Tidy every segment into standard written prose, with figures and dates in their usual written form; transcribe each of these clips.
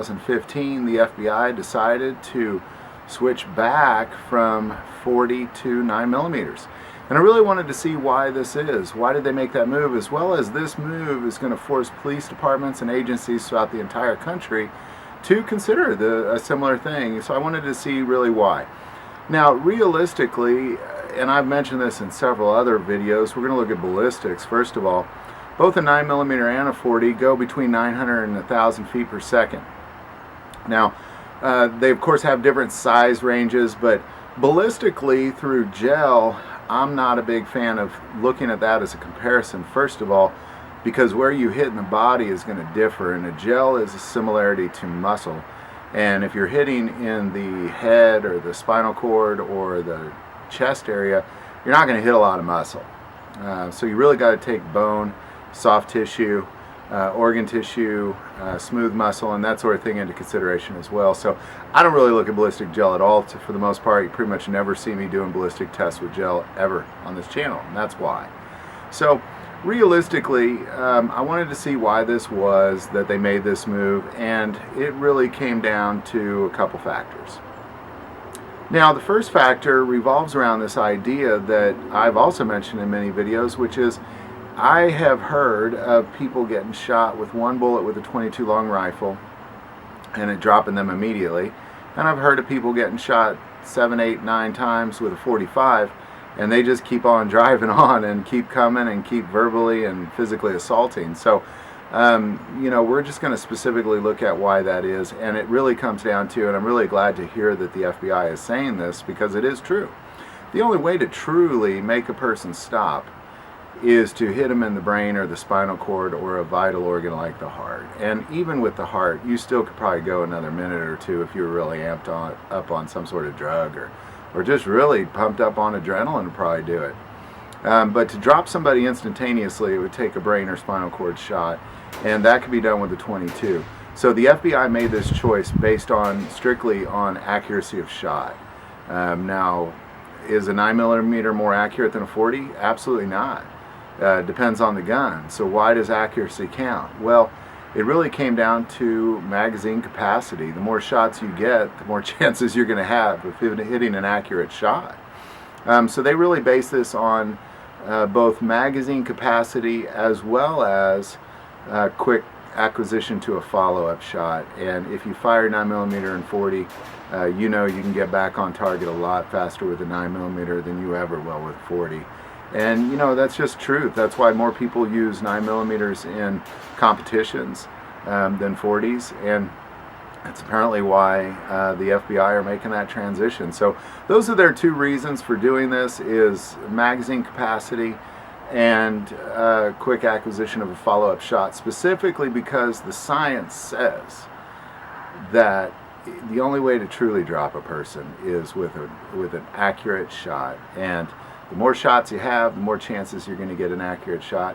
2015, the FBI decided to switch back from 40 to 9mm. And I really wanted to see why this is. Why did they make that move? As well as this move is going to force police departments and agencies throughout the entire country to consider a similar thing. So I wanted to see really why. Now, realistically, and I've mentioned this in several other videos, we're going to look at ballistics. First of all, both a 9mm and a 40 go between 900 and 1,000 feet per second. Now, they of course have different size ranges, but ballistically through gel, I'm not a big fan of looking at that as a comparison. First of all, because where you hit in the body is going to differ, and a gel is a similarity to muscle. And if you're hitting in the head or the spinal cord or the chest area, you're not going to hit a lot of muscle. So you really got to take bone, soft tissue, organ tissue, smooth muscle, and that sort of thing into consideration as well. So I don't really look at ballistic gel at all. For the most part, you pretty much never see me doing ballistic tests with gel ever on this channel, and that's why. So realistically, I wanted to see why this was that they made this move, and it really came down to a couple factors. Now, the first factor revolves around this idea that I've also mentioned in many videos, which is I have heard of people getting shot with one bullet with a .22 long rifle and it dropping them immediately. And I've heard of people getting shot 7, 8, 9 times with a .45 and they just keep on driving on and keep coming and keep verbally and physically assaulting. So, you know, we're just going to specifically look at why that is. And it really comes down to, and I'm really glad to hear that the FBI is saying this because it is true. The only way to truly make a person stop is to hit them in the brain or the spinal cord or a vital organ like the heart. And even with the heart, you still could probably go another minute or two if you were really amped up on some sort of drug or just really pumped up on adrenaline to probably do it. But to drop somebody instantaneously, it would take a brain or spinal cord shot, and that could be done with a .22. So the FBI made this choice based on strictly on accuracy of shot. Now, is a 9mm more accurate than a 40? Absolutely not. Depends on the gun. So why does accuracy count? Well, it really came down to magazine capacity. The more shots you get, the more chances you're going to have of hitting an accurate shot. So they really base this on both magazine capacity as well as quick acquisition to a follow-up shot. And if you fire 9mm and 40, you know you can get back on target a lot faster with a 9mm than you ever will with 40. And you know, that's just truth. That's why more people use 9mm in competitions than 40s, and that's apparently why the FBI are making that transition. So those are their two reasons for doing this: is magazine capacity and quick acquisition of a follow-up shot, specifically because the science says that the only way to truly drop a person is with an accurate shot. And the more shots you have, the more chances you're going to get an accurate shot.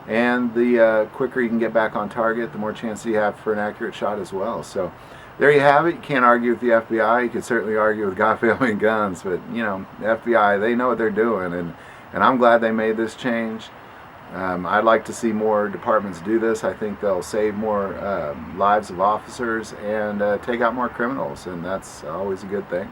And the quicker you can get back on target, the more chances you have for an accurate shot as well. So there you have it. You can't argue with the FBI. You can certainly argue with God, Family, and Guns. But, you know, the FBI, they know what they're doing. And I'm glad they made this change. I'd like to see more departments do this. I think they'll save more lives of officers and take out more criminals. And that's always a good thing.